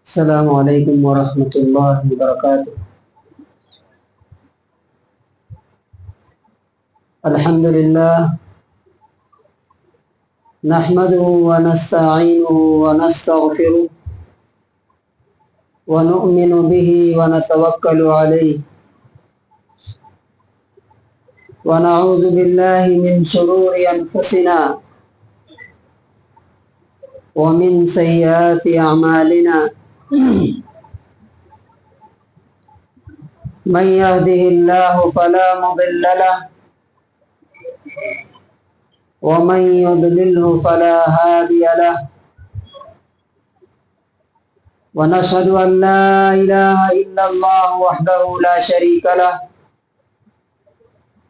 السلام علیکم ورحمۃ اللہ وبرکاتہ۔ الحمد للہ نحمده ونستعینه ونستغفره ونؤمن به ونتوکل علیہ ونعوذ باللہ من شرور انفسنا ومن سیئات اعمالنا من يهده الله فلا مضل له ومن يضلله فلا هادي له ونشهد أن لا إله إلا الله وحده لا شريك له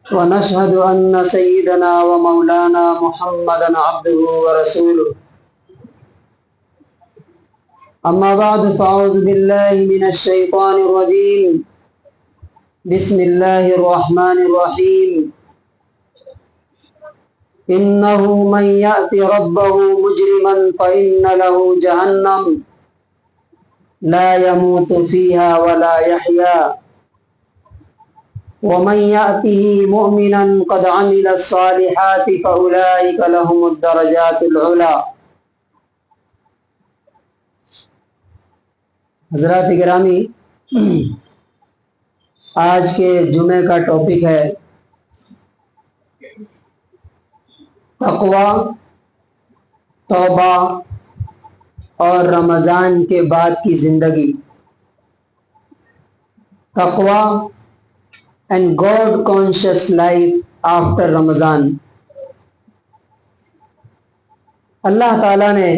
ونشهد أن سيدنا ومولانا محمدا عبده ورسوله أما بعد فأعوذ بالله من الشيطان الرجيم بسم الله الرحمن الرحيم إنه من يأت ربه مجرما فإن له جهنم لا يموت فيها ولا يحيا ومن يأته مؤمنا قد عمل الصالحات فأولئك لهم الدرجات العلى۔ حضرات گرامی، آج کے جمعے کا ٹاپک ہے تقوی، توبہ اور رمضان کے بعد کی زندگی۔ تقوی and God conscious life after Ramadan. Allah تعالیٰ نے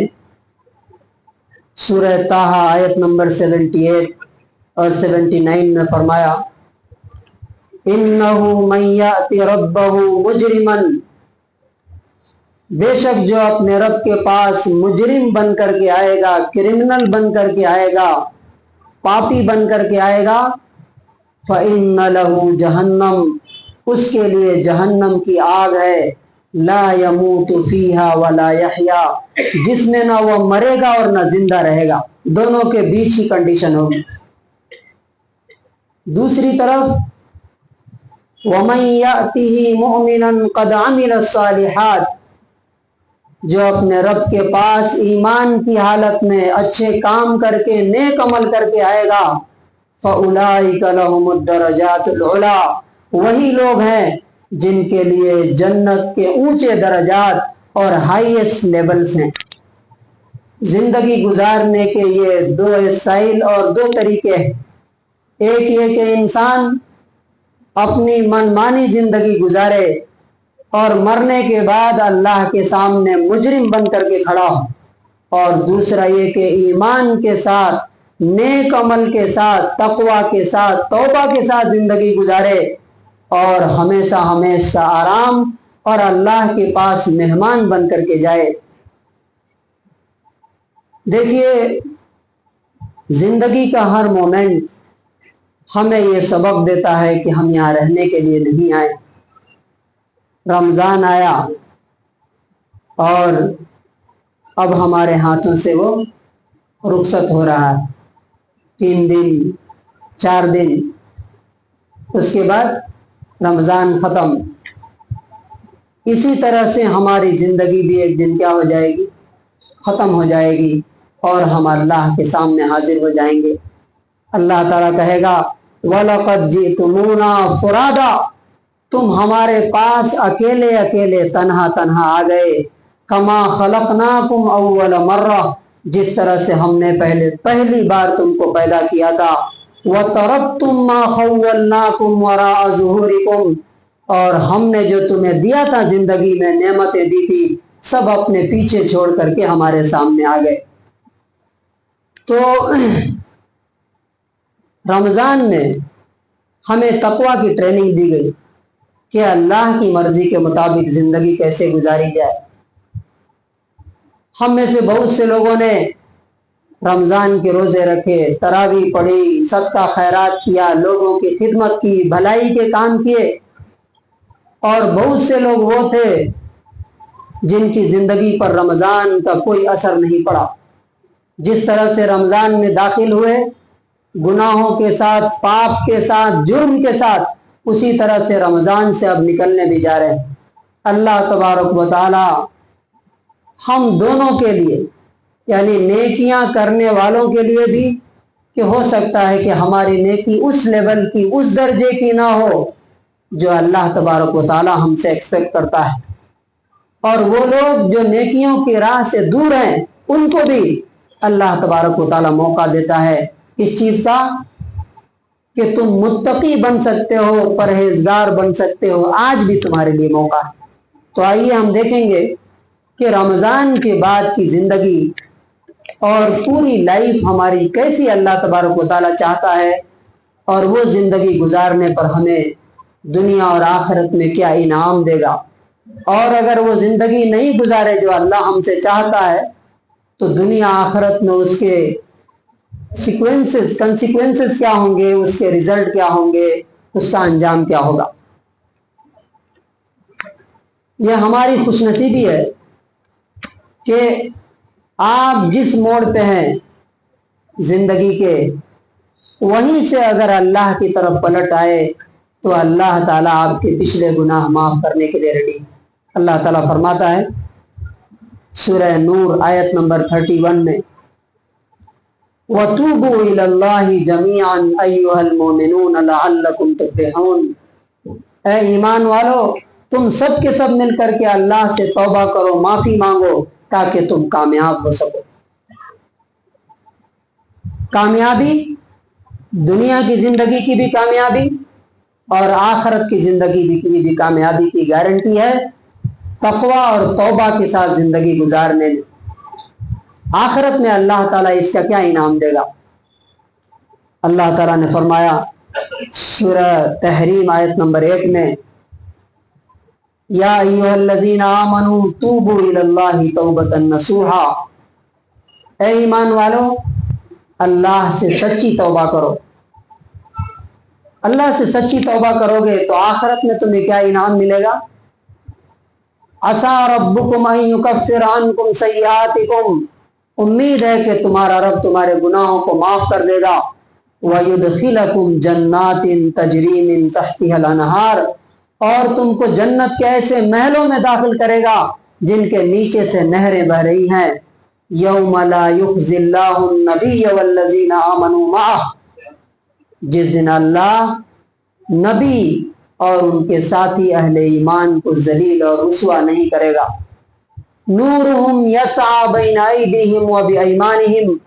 سورہ طٰہٰ آیت نمبر 78 اور 79 میں فرمایا اِنَّهُ مَن يَأْتِ رَبَّهُ مُجْرِمًا، بے شک جو اپنے رب کے پاس مجرم بن کر کے آئے گا، کرمنل بن کر کے آئے گا، پاپی بن کر کے آئے گا، فَإِنَّ لَهُ جَهَنَّمْ، اس کے لیے جہنم کی آگ ہے، لا يموت فیہا ولا یحییٰ، جس میں نہ وہ مرے گا اور نہ زندہ رہے گا، دونوں کے بیچ کی کنڈیشن ہوگی۔ دوسری طرف وَمَن يَأْتِهِ مُؤْمِنًا قَدْ عَمِلَ الصَّالِحَاتِ، جو اپنے رب کے پاس ایمان کی حالت میں اچھے کام کر کے نیک عمل کر کے آئے گا، فَأُولَئِكَ لَهُمُ الدَّرَجَاتُ الْعُلَىٰ، وہی لوگ ہیں جن کے لیے جنت کے اونچے درجات اور ہائیسٹ لیولز ہیں۔ زندگی گزارنے کے یہ دو اسٹائل اور دو طریقے ہیں۔ ایک یہ کہ انسان اپنی منمانی زندگی گزارے اور مرنے کے بعد اللہ کے سامنے مجرم بن کر کے کھڑا ہو، اور دوسرا یہ کہ ایمان کے ساتھ، نیک عمل کے ساتھ، تقوی کے ساتھ، توبہ کے ساتھ زندگی گزارے اور ہمیشہ ہمیشہ آرام اور اللہ کے پاس مہمان بن کر کے جائے۔ دیکھیے، زندگی کا ہر مومنٹ ہمیں یہ سبق دیتا ہے کہ ہم یہاں رہنے کے لیے نہیں آئے۔ رمضان آیا اور اب ہمارے ہاتھوں سے وہ رخصت ہو رہا ہے، 3 دن 4 دن، اس کے بعد رمضان ختم۔ اسی طرح سے ہماری زندگی بھی ایک دن کیا ہو جائے گی؟ ختم ہو جائے گی اور ہم اللہ کے سامنے حاضر ہو جائیں گے۔ اللہ تعالیٰ کہے گا وَلَقَدْ جِئْتُمُونَا فُرَادًا، تم ہمارے پاس اکیلے اکیلے تنہا تنہا آ گئے، کَمَا خَلَقْنَاكُمْ أَوَّلَ مَرَّةٍ، جس طرح سے ہم نے پہلی بار تم کو پیدا کیا تھا، وَتَرَكْتُمْ مَا خَوَّلْنَاكُمْ وَرَاءَ ظُهُورِكُمْ، اور ہم نے جو تمہیں دیا تھا زندگی میں، نعمتیں دی تھی، سب اپنے پیچھے چھوڑ کر کے ہمارے سامنے آ گئے۔ تو رمضان میں ہمیں تقوی کی ٹریننگ دی گئی کہ اللہ کی مرضی کے مطابق زندگی کیسے گزاری جائے۔ ہم میں سے بہت سے لوگوں نے رمضان کے روزے رکھے، تراویح پڑھی، صدقہ خیرات کیا، لوگوں کی خدمت کی، بھلائی کے کام کیے، اور بہت سے لوگ وہ تھے جن کی زندگی پر رمضان کا کوئی اثر نہیں پڑا، जिस तरह से रमजान में दाखिल हुए गुनाहों के साथ, पाप के साथ, जुर्म के साथ, उसी तरह से रमजान से अब निकलने भी जा रहे हैं। अल्लाह तबारक व तआला हम दोनों के लिए, यानी नेकियां करने वालों के लिए भी, कि हो सकता है कि हमारी नेकी उस लेवल की, उस दर्जे की ना हो जो अल्लाह तबारक व तआला हमसे एक्सपेक्ट करता है, और वो लोग जो नेकियों की राह से दूर हैं उनको भी अल्लाह तबारक व तआला मौका देता है इस चीज का कि तुम मुत्तकी बन सकते हो, परहेजगार बन सकते हो। आज भी तुम्हारे लिए मौका है। तो आइए हम देखेंगे कि रमजान के बाद की जिंदगी और पूरी लाइफ हमारी कैसी अल्लाह तबारक व तआला चाहता है, और वो जिंदगी गुजारने पर हमें दुनिया और आखिरत में क्या इनाम देगा। और अगर वो जिंदगी नहीं गुजारे जो अल्लाह हमसे चाहता है, तो दुनिया आखिरत में उसके कंसिक्वेंसेस क्या होंगे, उसके रिजल्ट क्या होंगे, उसका अंजाम क्या होगा। यह हमारी खुशनसीबी है कि आप जिस मोड़ पे हैं जिंदगी के, वहीं से अगर अल्लाह की तरफ पलट आए तो अल्लाह ताला आपके पिछले गुनाह माफ करने के लिए रेडी। अल्लाह ताला फरमाता है सूरह नूर आयत नंबर 31 में, वतूबू इलल्लाहि जमीअन अय्युहल मोमिनून लअल्लकुम तुफ्लिहून। ऐ ईमान वालो, तुम सब के सब मिलकर के अल्लाह से तौबा करो, माफी मांगो, ताकि तुम कामयाब हो सको। कामयाबी दुनिया की जिंदगी की भी कामयाबी और आखिरत की जिंदगी की भी कामयाबी की गारंटी है तकवा और तौबा के साथ जिंदगी गुजारने में। आखिरत में अल्लाह ताला इसका क्या इनाम देगा। अल्लाह ताला ने फरमाया सूरह तहरीम आयत नंबर 8 में, या अय्युहल्लज़ीना आमनू तूबू इलल्लाहि तौबतन नसूहा। ऐ ईमान वालो, अल्लाह से सच्ची तौबा करो। अल्लाह से सच्ची तौबा करोगे तो आखिरत में तुम्हें क्या इनाम मिलेगा। असा रब्बुकुम अन युकफ्फिर अन्कुम सय्यातिकुम। उम्मीद है कि तुम्हारा रब तुम्हारे गुनाहों को माफ कर देगा। वयुदखिलकुम जन्नातिन तजरी मिन तहतिहल अनहार। और तुमको जन्नत के ऐसे महलों में दाखिल करेगा जिनके नीचे से नहरें बह रही हैं। यौम ला युख्ज़िल्लाहु नबिय्य वल्लज़ीना आमनू मअह। जिस दिन अल्लाह नबी और उनके साथी अहले ईमान को जलील और रुसवा नहीं करेगा। नूरुहुम यसआ बैना अयदीहिम व बिअयमानिहिम।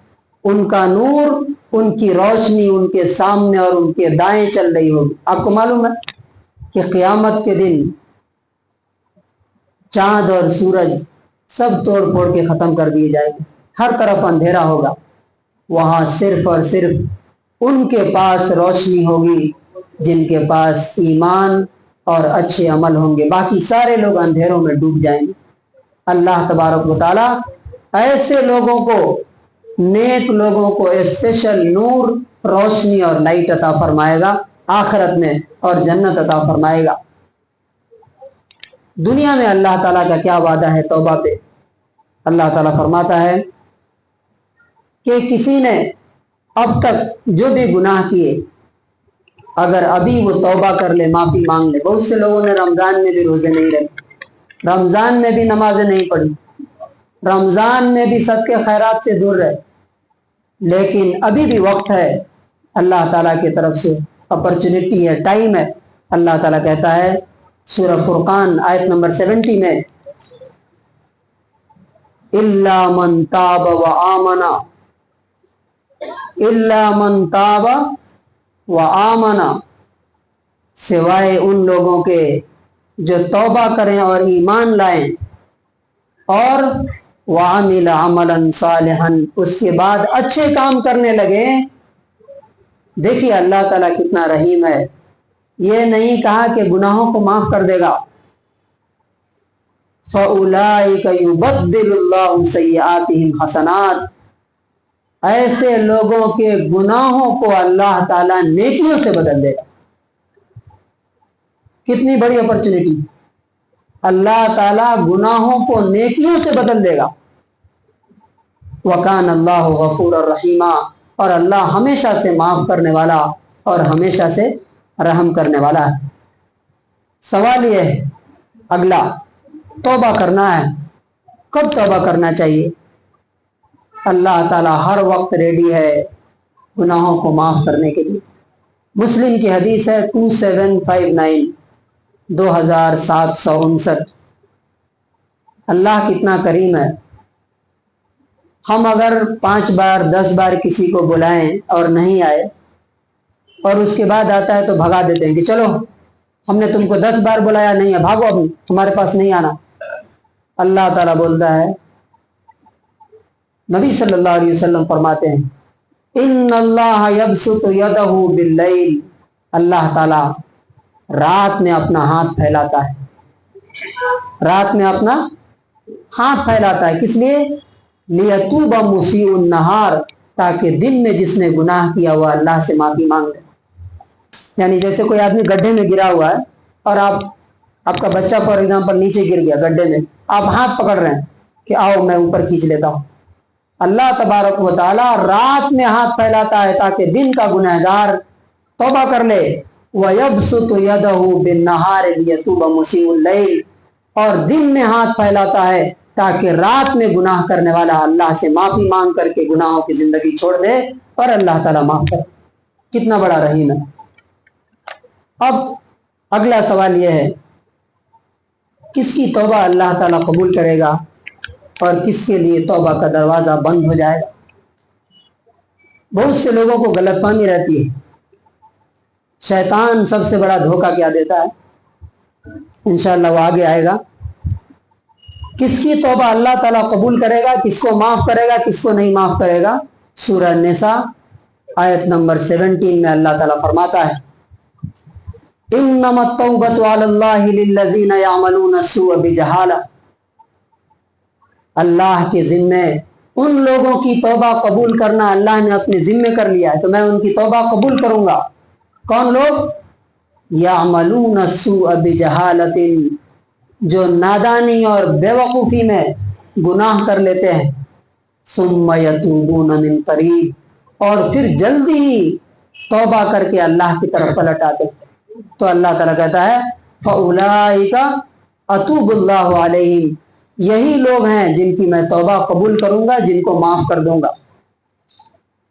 उनका नूर, उनकी रोशनी उनके सामने और उनके दाएं चल रही होगी। आपको मालूम है कि क़यामत के दिन चांद और सूरज सब तोड़ फोड़ के खत्म कर दिए जाएंगे, हर तरफ अंधेरा होगा। वहां सिर्फ और सिर्फ उनके पास रोशनी होगी जिनके पास ईमान और अच्छे अमल होंगे, बाकी सारे लोग अंधेरों में डूब जाएंगे। अल्लाह तबारक व तआला ऐसे लोगों को, नेक लोगों को स्पेशल नूर, रोशनी और लाइट अता फरमाएगा आखिरत में, और जन्नत अता फरमाएगा। दुनिया में अल्लाह ताला का क्या वादा है तौबा पे। अल्लाह ताला फरमाता है कि किसी ने अब तक जो भी गुनाह किए, अगर अभी वो तौबा कर ले, माफी मांग ले। बहुत से लोगों ने रमजान में भी रोजे नहीं रखे, रमजान में भी नमाजें नहीं पढ़ी, रमजान में भी सदके खैरात से दूर रहे, लेकिन अभी भी वक्त है। अल्लाह ताला की तरफ से अपॉर्चुनिटी है, टाइम है। अल्लाह ताला कहता है सूरह फुरकान आयत नंबर 70 में, इल्ला मन ताब व आमना, इल्ला मन ताब व आमना, सिवाय उन लोगों के जो तौबा करें और ईमान लाएं, और वामिल अमलन सालिहन, उसके बाद अच्छे काम करने लगे। देखिए अल्लाह ताला कितना रहीम है। ये नहीं कहा कि गुनाहों को माफ कर देगा। फउलाइका युबद्दिलुल्लाहु सय्यातिहिम हसनात। ऐसे लोगों के गुनाहों को अल्लाह ताला नेकियों से बदल देगा। कितनी बड़ी अपॉर्चुनिटी। अल्लाह ताला गुनाहों को नेकियों से बदल देगा। वकान अल्लाह गफूर रहीमा, और अल्लाह हमेशा से माफ़ करने वाला और हमेशा से रहम करने वाला है। सवाल ये है अगला, तौबा करना है, कब तौबा करना चाहिए? अल्लाह ताला हर वक्त रेडी है गुनाहों को माफ़ करने के लिए। मुस्लिम की हदीस है 2759, 2759। अल्लाह कितना करीम है। हम अगर 5 बार 10 बार किसी को बुलाएं और नहीं आए, और उसके बाद आता है तो भगा देते हैं कि चलो हमने तुमको 10 बार बुलाया, नहीं है, भागो, अब तुम्हारे पास नहीं आना। अल्लाह ताला बोलता है, नबी सल्लल्लाहु अलैहि वसल्लम फरमाते हैं, इन्नल्लाह यबसुतु यदहु बिल्लैल, अल्लाह ताला रात में अपना हाथ फैलाता है, रात में अपना हाथ फैलाता है। किस लिए? लियतूबा मुसीउन नहार, ताकि दिन में जिसने गुनाह किया हुआ अल्लाह से माफी मांग ले। यानी जैसे कोई आदमी गड्ढे में गिरा हुआ है और आपका बच्चा फॉर एग्जाम्पल नीचे गिर गया गड्ढे में, आप हाथ पकड़ रहे हैं कि आओ मैं ऊपर खींच लेता हूं। अल्लाह तबारक व तआला रात में हाथ फैलाता है ताकि दिन का गुनहगार तौबा कर ले। वयबसुतु यदहु बिन्नहार लियतूबा मुसीउल लैल, और दिन में हाथ फैलाता है ताकि रात में गुनाह करने वाला अल्लाह से माफी मांग करके गुनाहों की जिंदगी छोड़ दे और अल्लाह ताला माफ करे। कितना बड़ा रहीम है। अब अगला सवाल यह है, किसकी तौबा अल्लाह ताला कबूल करेगा और किसके लिए तौबा का दरवाजा बंद हो जाएगा? बहुत से लोगों को गलतफहमी रहती है। शैतान सबसे बड़ा धोखा क्या देता है, इंशाअल्लाह वो आगे आएगा। किसकी तौबा अल्लाह ताला कबूल करेगा, किसको माफ करेगा, किसको नहीं माफ करेगा? सूरह निसा आयत नंबर 17 में अल्लाह ताला फरमाता है, इन्नमत तौबतु अलल्लाहि लिल्लज़ीना यअमलूना अस्सूअ बिजहाला, अल्लाह के जिम्मे उन लोगों की तौबा कबूल करना अल्लाह ने अपने जिम्मे कर लिया है, तो मैं उनकी तौबा कबूल करूंगा। कौन लोग? यअमलूना अस्सूअ बिजहालतिन, जो नादानी और बेवकूफ़ी में गुनाह कर लेते हैं, सुम्मा यतूबून मिन करीब, और फिर जल्दी ही तौबा करके अल्लाह की तरफ पलट आते हैं। तो अल्लाह ताला कहता है, फउलाइका अतूबुल्लाहु अलैहिम, यही लोग हैं जिनकी मैं तौबा कबूल करूंगा, जिनको माफ कर दूंगा।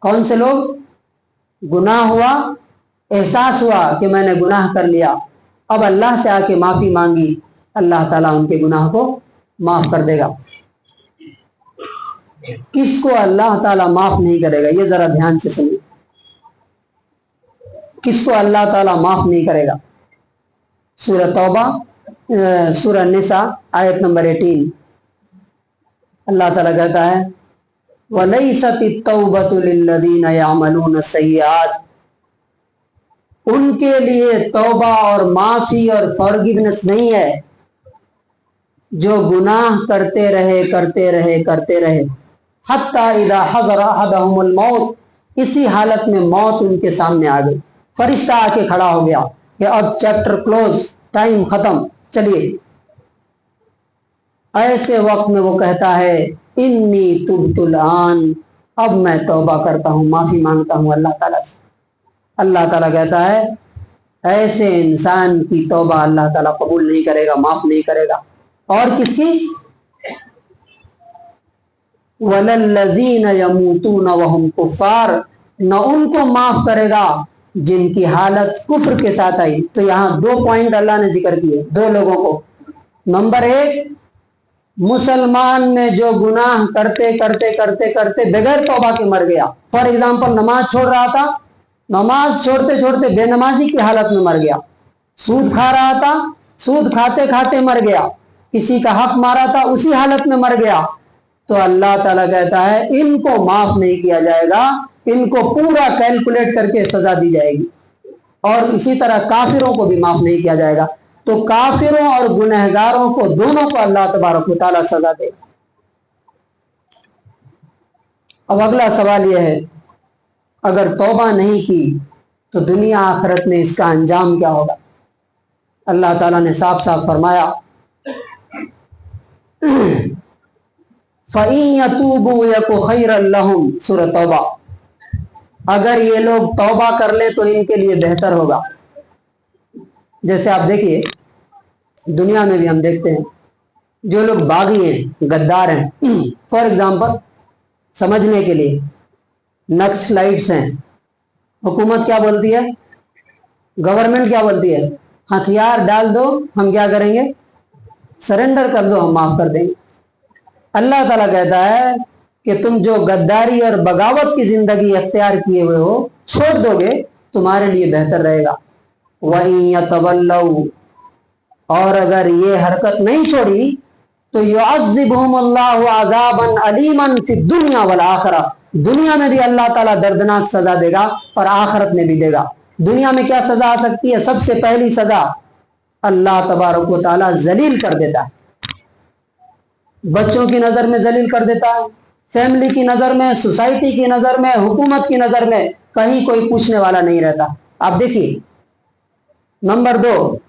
कौन से लोग? गुनाह हुआ, एहसास हुआ कि मैंने गुनाह कर लिया, अब अल्लाह से आके माफी मांगी, अल्लाह ताला उनके गुनाह को माफ कर देगा। किसको अल्लाह ताला माफ नहीं करेगा, ये जरा ध्यान से सुनिए। किसको अल्लाह ताला माफ नहीं करेगा? सूरह तौबा सूरह निसा आयत नंबर 18 अल्लाह ताला कहता है, वलैसतित तौबतु लिल्लज़ीना यअमलूना सय्यात, उनके लिए तौबा और माफी और फॉरगिवनेस नहीं है जो गुनाह करते रहे हत्ता इदा हज़र अहदहुमुल मौत, इसी हालत में मौत उनके सामने आ गई, फरिश्ता आके खड़ा हो गया कि अब चैप्टर क्लोज, टाइम खत्म, चलिए। ऐसे वक्त में वो कहता है, इन्नी तुब्तुल आन, अब मैं तौबा करता हूँ, माफी मांगता हूँ अल्लाह ताला से। अल्लाह ताला कहता है, ऐसे इंसान की तौबा अल्लाह ताला कबूल नहीं करेगा, माफ नहीं करेगा। और किसकी? वलल्लज़ीना यमूतूना वहुम कुफ़ार, न उनको माफ करेगा जिनकी हालत कुफ्र के साथ आई। तो यहाँ 2 पॉइंट अल्लाह ने जिक्र किए, 2 लोगों को। नंबर 1, मुसलमान में जो गुनाह करते बगैर तौबा के मर गया। फॉर एग्जाम्पल, नमाज छोड़ रहा था, नमाज छोड़ते छोड़ते बेनमाजी की हालत में मर गया। सूद खा रहा था, सूद खाते खाते मर गया। किसी का हक मारा था, उसी हालत में मर गया। तो अल्लाह ताला कहता है, इनको माफ नहीं किया जाएगा, इनको पूरा कैलकुलेट करके सजा दी जाएगी। और इसी तरह काफिरों को भी माफ नहीं किया जाएगा। तो काफिरों और गुनहगारों को, दोनों को अल्लाह तबारक व तआला सजा देगा। अब अगला सवाल यह है, अगर तौबा नहीं की तो दुनिया आखिरत में इसका अंजाम क्या होगा? अल्लाह ताला ने साफ साफ फरमाया, फ़इन यतूबू यकु खैरन लहुम, सूरह तौबा। अगर ये लोग तौबा कर ले तो इनके लिए बेहतर होगा। जैसे आप देखिए दुनिया में भी हम देखते हैं जो लोग बागी हैं, गद्दार हैं, फॉर एग्जाम्पल समझने के लिए नक्सलाइट्स हैं। हुकूमत क्या बोलती है, गवर्नमेंट क्या बोलती है, हथियार डाल दो, हम क्या करेंगे, सरेंडर कर दो, हम माफ कर देंगे। अल्लाह ताला कहता है कि तुम जो गद्दारी और बगावत की जिंदगी अख्तियार किए हुए हो छोड़ दोगे, तुम्हारे लिए बेहतर रहेगा। वहीं यतवल्लऊ, और अगर ये हरकत नहीं छोड़ी तो युअज़्ज़िबहुमुल्लाहु अज़ाबन अलीमन फिद दुनिया वल आखिरह, दुनिया में भी अल्लाह ताला दर्दनाक सजा देगा और आखिरत में भी देगा। दुनिया में क्या सजा आ सकती है? सबसे पहली सजा अल्लाह तबारक व तआला जलील कर देता है, बच्चों की नजर में जलील कर देता है, फैमिली की नजर में, सोसाइटी की नजर में, हुकूमत की नजर में, कहीं कोई पूछने वाला नहीं रहता। आप देखिए, नंबर 2,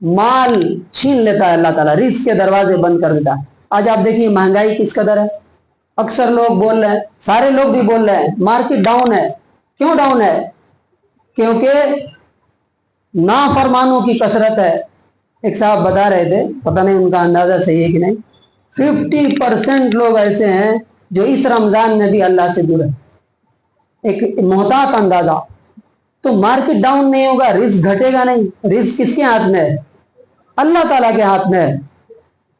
माल छीन लेता है अल्लाह ताला, रिस्क के दरवाजे बंद कर देता है। आज आप देखिए महंगाई किस कदर है, अक्सर लोग बोल रहे हैं, सारे लोग भी बोल रहे हैं मार्केट डाउन है। क्यों डाउन है? क्योंकि नाफरमानों की कसरत है। एक साहब बता रहे थे, पता नहीं उनका अंदाजा सही है कि नहीं, 50% लोग ऐसे हैं जो इस रमजान में भी अल्लाह से जुड़े। एक मोहतात अंदाजा। तो मार्केट डाउन नहीं होगा, रिस्क घटेगा नहीं। रिस्क किसके हाथ में है? अल्लाह ताला के हाथ में है।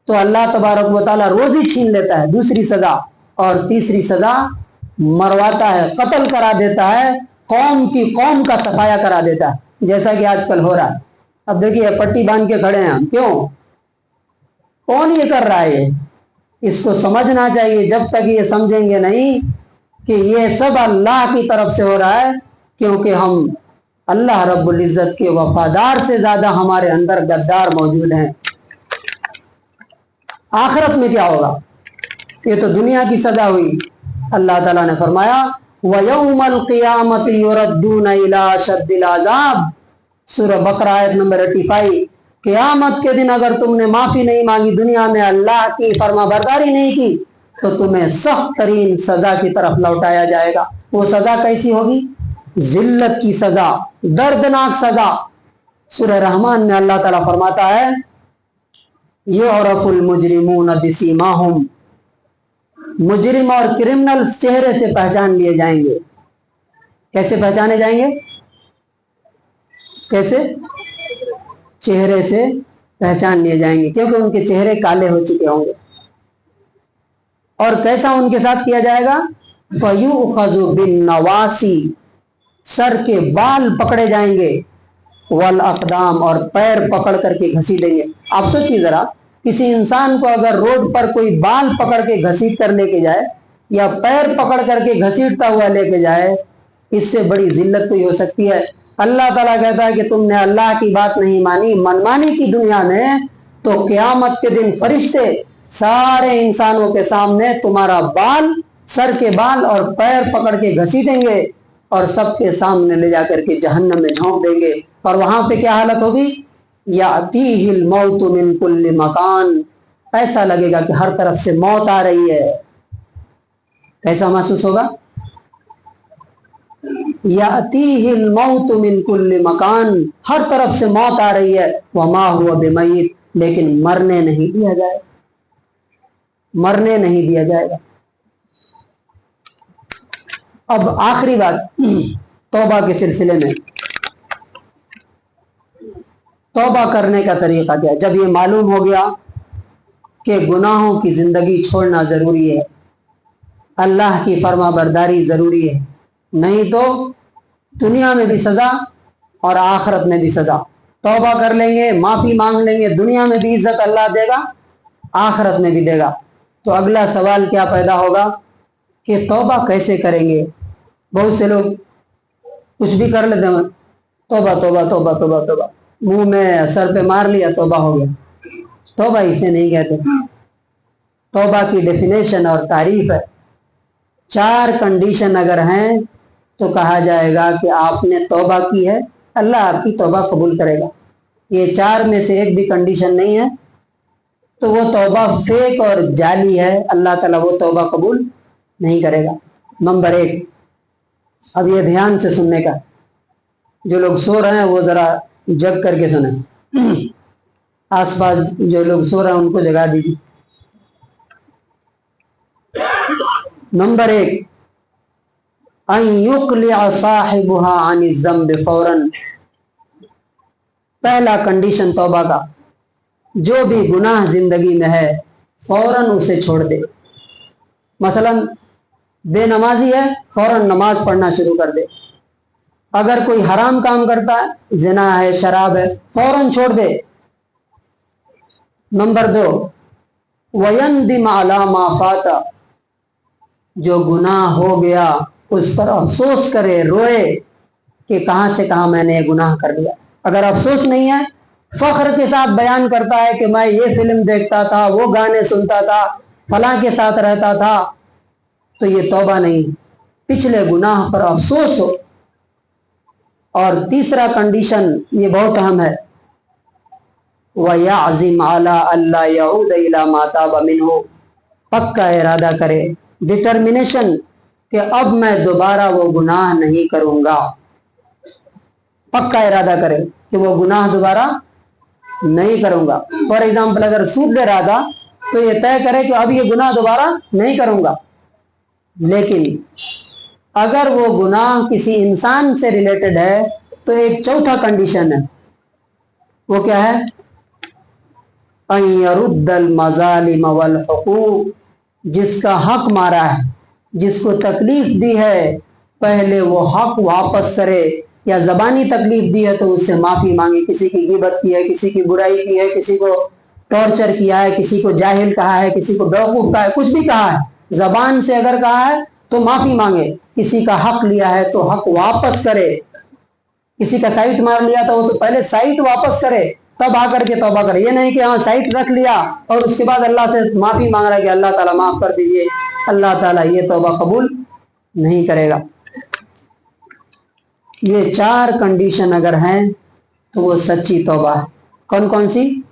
तो अल्लाह तबारक व तआला रोजी छीन लेता है, दूसरी सजा। और तीसरी सजा मरवाता है, कत्ल करा देता है, कौम की कौम का सफाया करा देता है, जैसा कि आजकल हो रहा है। अब देखिए पट्टी बांध के खड़े हैं हम, क्यों? कौन ये कर रहा है? इसको समझना चाहिए। जब तक ये समझेंगे नहीं कि ये सब अल्लाह की तरफ से हो रहा है, क्योंकि हम अल्लाह रब्बुल इज्जत के वफादार से ज्यादा हमारे अंदर गद्दार मौजूद हैं। आखिरत में क्या होगा? ये तो दुनिया की सजा हुई। अल्लाह ताला ने फरमाया वयौमल क़ियामति युरद्दूना इला अशद्दिल अज़ाब, सूरह बकरा आयत नंबर 85। क़यामत के दिन अगर तुमने माफी नहीं मांगी, दुनिया में अल्लाह की फरमाबरदारी नहीं की, तो तुम्हें सख्त तरीन सजा की तरफ लौटाया जाएगा। वो सजा कैसी होगी? जिल्लत की सजा, दर्दनाक सजा। सूरह रहमान में अल्लाह ताला फरमाता है युअरफुल मुजरिमून बिसीमाहुम, मुजरिम और क्रिमिनल्स चेहरे से पहचान लिए जाएंगे। कैसे पहचाने जाएंगे? कैसे? चेहरे से पहचान लिए जाएंगे, क्योंकि उनके चेहरे काले हो चुके होंगे। और कैसा उनके साथ किया जाएगा? फयुखज़ु बिन नवासी, सर के बाल पकड़े जाएंगे, वल अक़दाम, और पैर पकड़ करके घसीटेंगे। आप सोचिए जरा, किसी इंसान को अगर रोड पर कोई बाल पकड़ के घसीट कर लेके जाए या पैर पकड़ करके घसीटता हुआ लेके जाए, इससे बड़ी जिल्लत कोई हो सकती है? अल्लाह ताला कहता है कि तुमने अल्लाह की बात नहीं मानी, मनमानी की दुनिया में, तो क़यामत के दिन फरिश्ते सारे इंसानों के सामने तुम्हारा बाल, सर के बाल और पैर पकड़ के घसीटेंगे और सबके सामने ले जाकर के जहन्नम में झोंक देंगे। और वहां पे क्या हालत होगी? यातीहिल मौतु मिन कुल्लि मकान, ऐसा लगेगा कि हर तरफ से मौत आ रही है। कैसा महसूस होगा? यातीहिल मौतु मिन कुल्लि मकान, हर तरफ से मौत आ रही है। वमा हुवा बिमय्यित, लेकिन मरने नहीं दिया जाएगा, मरने नहीं दिया जाएगा। अब आखिरी बात तौबा के सिलसिले में, तौबा करने का तरीका क्या? जब ये मालूम हो गया कि गुनाहों की जिंदगी छोड़ना जरूरी है, अल्लाह की फर्मा बरदारी जरूरी है, नहीं तो दुनिया में भी सजा और आखिरत में भी सजा। तौबा कर लेंगे, माफी मांग लेंगे, दुनिया में भी इज्जत अल्लाह देगा, आखिरत में भी देगा। तो अगला सवाल क्या पैदा होगा कि तौबा कैसे करेंगे? बहुत से लोग कुछ भी कर लेते हैं, तौबा तौबा तौबा तौबा तौबा, मुंह में सर पे मार लिया, तौबा हो गया। तौबा इसे नहीं कहते। तौबा की डेफिनेशन और तारीफ है। 4 कंडीशन अगर हैं तो कहा जाएगा कि आपने तौबा की है, अल्लाह आपकी तौबा कबूल करेगा। ये 4 में से एक भी कंडीशन नहीं है تو वो तौबा फेक और जाली है, अल्लाह ताला वो तौबा कबूल नहीं करेगा। नंबर 1, अब ये ध्यान से सुनने का, जो लोग सो रहे हैं वो जरा जग करके सुने, आसपास जो लोग सो रहे हैं उनको जगा दीजिए। नंबर 1, अन युक़लिअ साहिबुहा अनि ज़म्ब फौरन। पहला कंडीशन तौबा का, जो भी गुनाह जिंदगी में है फौरन उसे छोड़ दे। मसलन बेनमाजी है, फौरन नमाज पढ़ना शुरू कर दे। अगर कोई हराम काम करता है, जिना है, शराब है, फौरन छोड़ दे। नंबर 2, वयंदिम अला मा फाता। जो गुनाह हो गया उस पर अफसोस करे, रोए कि कहां से कहां मैंने ये गुनाह कर दिया। अगर अफसोस नहीं है, फख्र के साथ बयान करता है कि मैं ये फिल्म देखता था, वो गाने सुनता था, फलां के साथ रहता था, तो ये तौबा नहीं, पिछले गुनाह पर अफसोस हो। और तीसरा कंडीशन, ये बहुत अहम है, वयअज़िम अला अल्ला यऊद इला मा ताब मिन्हु। पक्का इरादा करे, डिटर्मिनेशन, कि अब मैं दोबारा वो गुनाह नहीं करूंगा। पक्का इरादा करे कि वो गुनाह दोबारा नहीं करूंगा। फॉर एग्जाम्पल, अगर सूद ले रहा था तो ये तय करे कि अब ये गुनाह दोबारा नहीं करूंगा। लेकिन अगर वो गुनाह किसी इंसान से रिलेटेड है तो एक चौथा कंडीशन है, वो क्या है, अन यरुद्दल मज़ालिम वल हुकूक। जिसका हक मारा है, जिसको तकलीफ दी है, पहले वो हक वापस करे, या जबानी तकलीफ दी है तो उससे माफी मांगे। किसी की गिबत की है, किसी की बुराई की है, किसी को टॉर्चर किया है, किसी को जाहिल कहा है, किसी को बेवकूफ कहा है, कुछ भी कहा है, जबान से अगर कहा है तो माफी मांगे। किसी का हक लिया है तो हक वापस करे। किसी का साइट मार लिया था वो तो पहले साइट वापस करे, तब आकर के तौबा करे। ये नहीं कि हाँ साइट रख लिया और उसके बाद अल्लाह से माफी मांग रहा है कि अल्लाह ताला माफ कर दीजिए। अल्लाह ताला ये तौबा कबूल नहीं करेगा। ये 4 कंडीशन अगर हैं तो वो सच्ची तौबा है। कौन कौन सी?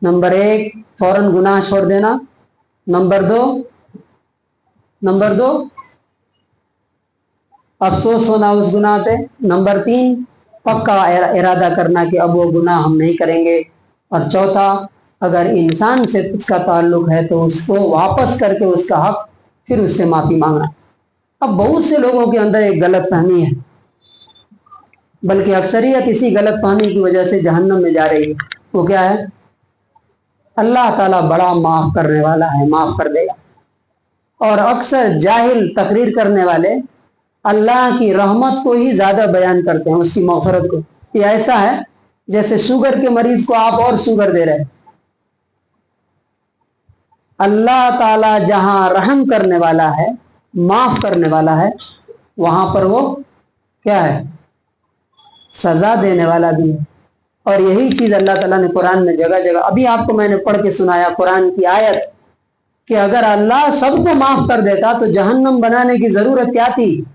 नंबर 1, फौरन गुनाह छोड़ देना। नंबर 2, अफसोस होना उस गुनाह पे। नंबर 3, पक्का इरादा करना कि अब वो गुनाह हम नहीं करेंगे। और चौथा, अगर इंसान से उसका ताल्लुक है तो उसको वापस करके उसका हक, फिर उससे माफी मांगना। अब बहुत से लोगों के अंदर एक गलत फहमी है, बल्कि अक्सरियत इसी गलत फहमी की वजह से जहन्नम में जा रही है। वो क्या है? अल्लाह ताला बड़ा माफ करने वाला है, माफ कर देगा। और अक्सर जाहिल तकरीर करने वाले अल्लाह की रहमत को ही ज्यादा बयान करते हैं, उसकी मग़फ़िरत को। ये ऐसा है जैसे शुगर के मरीज को आप और शुगर दे रहे हैं। अल्लाह ताला जहां रहम करने वाला है, माफ करने वाला है, वहां पर वो क्या है? सजा देने वाला भी है। और यही चीज अल्लाह ताला ने कुरान में जगह जगह, अभी आपको मैंने पढ़ के सुनाया कुरान की आयत, कि अगर अल्लाह सबको माफ कर देता तो जहन्नम बनाने की जरूरत क्या थी?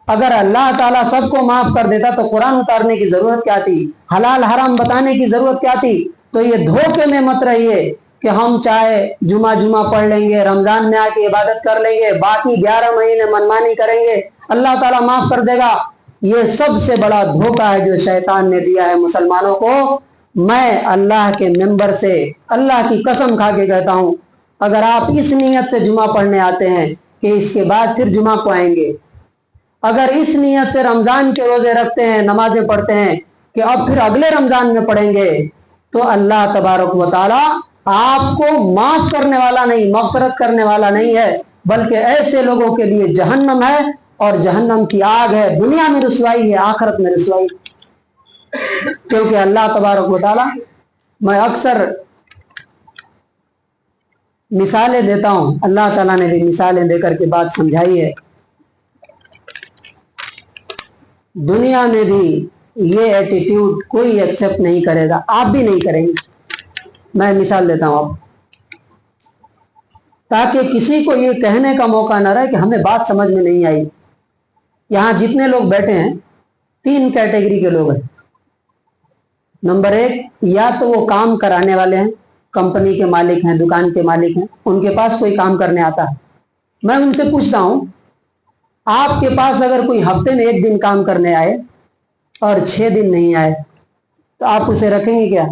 अगर अल्लाह ताला सबको माफ कर देता तो कुरान उतारने की जरूरत क्या थी? हलाल हराम बताने की जरूरत क्या थी? तो ये धोखे में मत रहिए कि हम चाहे जुमा पढ़ लेंगे, रमजान में आके इबादत कर लेंगे, बाकी 11 महीने मनमानी करेंगे, अल्लाह ताला माफ कर देगा। ये सबसे बड़ा धोखा है जो शैतान ने दिया है मुसलमानों को। मैं अल्लाह के मिंबर से अल्लाह की कसम खा के कहता हूं, अगर आप इस नीयत से जुमा पढ़ने आते हैं कि इसके बाद फिर जुमा को आएंगे, अगर इस नीयत से रमजान के रोजे रखते हैं, नमाजें पढ़ते हैं कि अब फिर अगले रमजान में पढ़ेंगे, तो अल्लाह तबारक व तआला आपको माफ करने वाला नहीं, मग़फ़िरत करने वाला नहीं है, बल्कि ऐसे लोगों के लिए जहन्नम है, और जहन्नम की आग है। दुनिया में रुसवाई है, आखिरत में रुसवाई। क्योंकि अल्लाह तबारक व तआला, मैं अक्सर मिसालें देता हूं, अल्लाह ताला ने भी मिसालें देकर के बात समझाई है। दुनिया में भी ये एटीट्यूड कोई एक्सेप्ट नहीं करेगा, आप भी नहीं करेंगे। मैं मिसाल देता हूं आप, ताकि किसी को ये कहने का मौका ना रहे कि हमें बात समझ में नहीं आई। यहां जितने लोग बैठे हैं, 3 कैटेगरी के लोग हैं। नंबर 1, या तो वो काम कराने वाले हैं, कंपनी के मालिक हैं, दुकान के मालिक हैं, उनके पास कोई काम करने आता है, मैं उनसे पूछता हूं आपके पास अगर कोई हफ्ते में 1 दिन काम करने आए और 6 दिन नहीं आए तो आप उसे रखेंगे क्या?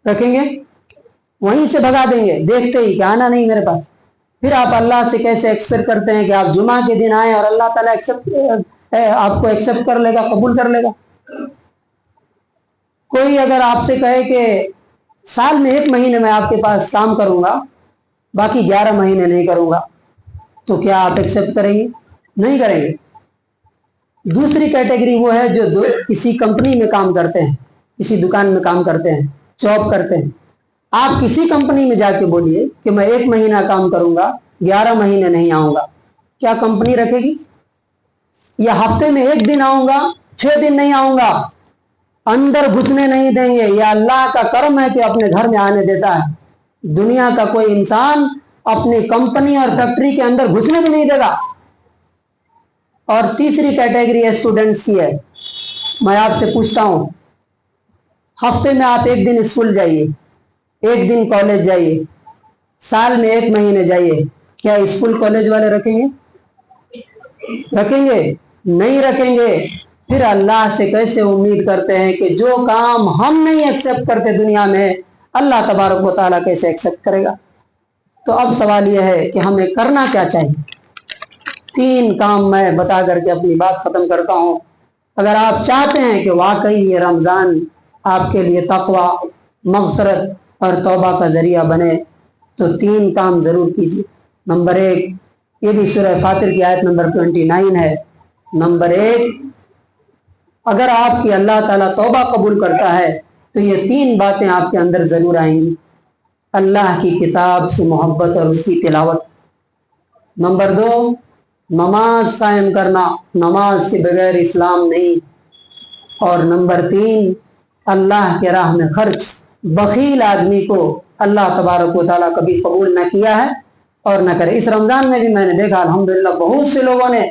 रखेंगे? वहीं से भगा देंगे देखते ही कि आना नहीं मेरे पास। फिर आप अल्लाह से कैसे एक्सपेक्ट करते हैं कि आप जुमा के दिन आए और अल्लाह ताला आपको एक्सेप्ट कर लेगा, कबूल कर लेगा? कोई अगर आपसे कहे कि साल में 1 महीने में आपके पास काम करूंगा, बाकी 11 महीने नहीं करूंगा, तो क्या आप एक्सेप्ट करेंगे? नहीं करेंगे। दूसरी कैटेगरी वो है जो किसी कंपनी में काम करते हैं, किसी दुकान में काम करते हैं, जॉब करते हैं। आप किसी कंपनी में जाके बोलिए कि मैं 1 महीना काम करूंगा, 11 महीने नहीं आऊंगा, क्या कंपनी रखेगी? या हफ्ते में 1 दिन आऊंगा, 6 दिन नहीं आऊंगा, अंदर घुसने नहीं देंगे। या अल्लाह का करम है कि अपने घर में आने देता है। दुनिया का कोई इंसान अपनी कंपनी और फैक्ट्री के अंदर घुसने भी नहीं देगा। और तीसरी कैटेगरी स्टूडेंट्स की है। मैं आपसे पूछता हूं, हफ्ते में आप 1 दिन स्कूल जाइए, 1 दिन कॉलेज जाइए, साल में 1 महीने जाइए, क्या स्कूल कॉलेज वाले रखेंगे? रखेंगे? नहीं रखेंगे। फिर अल्लाह से कैसे उम्मीद करते हैं कि जो काम हम नहीं एक्सेप्ट करते दुनिया में, अल्लाह तबारक व तआला कैसे एक्सेप्ट करेगा? तो अब सवाल यह है कि हमें करना क्या चाहिए। 3 काम मैं बता करके अपनी बात खत्म करता हूं। अगर आप चाहते हैं कि वाकई ये रमजान आपके लिए तकवा, मग़फ़िरत और तौबा का जरिया बने, तो 3 काम जरूर कीजिए। नंबर 1, ये भी सूरह फातिर की आयत नंबर 29 है। नंबर 1, अगर आपकी अल्लाह ताला तौबा कबूल करता है तो ये 3 बातें आपके अंदर जरूर आएंगी। अल्लाह की किताब से मोहब्बत और उसकी तिलावत। नंबर 2, नमाज कायम करना, नमाज के बगैर इस्लाम नहीं। और नंबर 3, अल्लाह के राह में खर्च। बखील आदमी को अल्लाह तबारक व तआला कभी कबूल न किया है और न करे। इस रमजान में भी मैंने देखा अल्हम्दुलिल्लाह बहुत से लोगों ने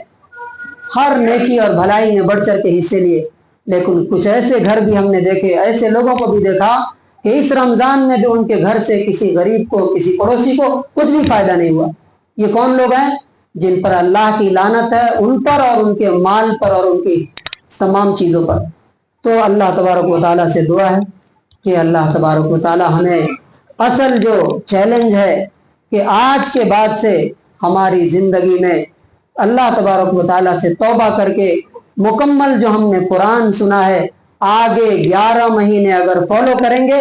हर नेकी और भलाई में बढ़ चढ़ के हिस्से लिए, लेकिन कुछ ऐसे घर भी हमने देखे, ऐसे लोगों को भी देखा कि इस रमजान में भी उनके घर से किसी गरीब को, किसी पड़ोसी को कुछ भी फायदा नहीं हुआ। ये कौन लोग हैं? जिन पर अल्लाह की लानत है, उन पर और उनके माल पर और उनकी तमाम चीज़ों पर। तो अल्लाह तबारक व तआला से दुआ है कि अल्लाह तबारक व तआला हमें असल जो चैलेंज है कि आज के बाद से हमारी ज़िंदगी में अल्लाह तबारक व तआला से तौबा करके मुकम्मल जो हमने कुरान सुना है, आगे 11 महीने अगर फॉलो करेंगे,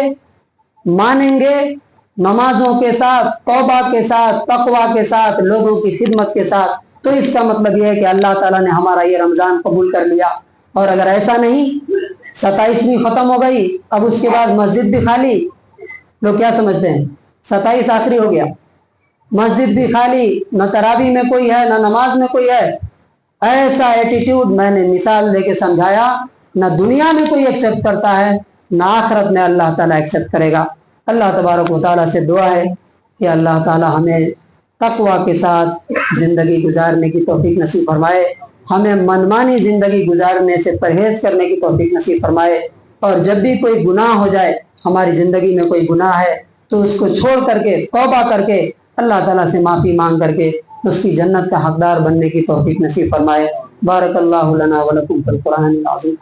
मानेंगे, नमाजों के साथ, तौबा के साथ, तकवा के साथ, लोगों की खिदमत के साथ, तो इसका मतलब यह है कि अल्लाह ताला ने हमारा ये रमज़ान कबूल कर लिया। और अगर ऐसा नहीं, 27वीं ख़त्म हो गई, अब उसके बाद मस्जिद भी खाली, लोग क्या समझते हैं 27 आखिरी हो गया, मस्जिद भी खाली, न तरावी में कोई है, न नमाज में कोई है। ऐसा एटीट्यूड मैंने मिसाल देके समझाया, न दुनिया में कोई एक्सेप्ट करता है, न आखिरत में अल्लाह ताला एक्सेप्ट करेगा। अल्लाह तबारक व तआला से दुआ है कि अल्लाह ताला हमें तकवा के साथ ज़िंदगी गुजारने की तौफीक नसीब फरमाए, हमें मनमानी ज़िंदगी गुजारने से परहेज़ करने की तौफीक नसीब फरमाए। और जब भी कोई गुनाह हो जाए, हमारी ज़िंदगी में कोई गुनाह है, तो उसको छोड़ करके, तौबा करके, अल्लाह ताला से माफ़ी मांग करके उसकी जन्नत का हकदार बनने की तौफीक नसीब फरमाए। बारकल्लाहु लना व लकुम फिल कुरानिल अज़ीम।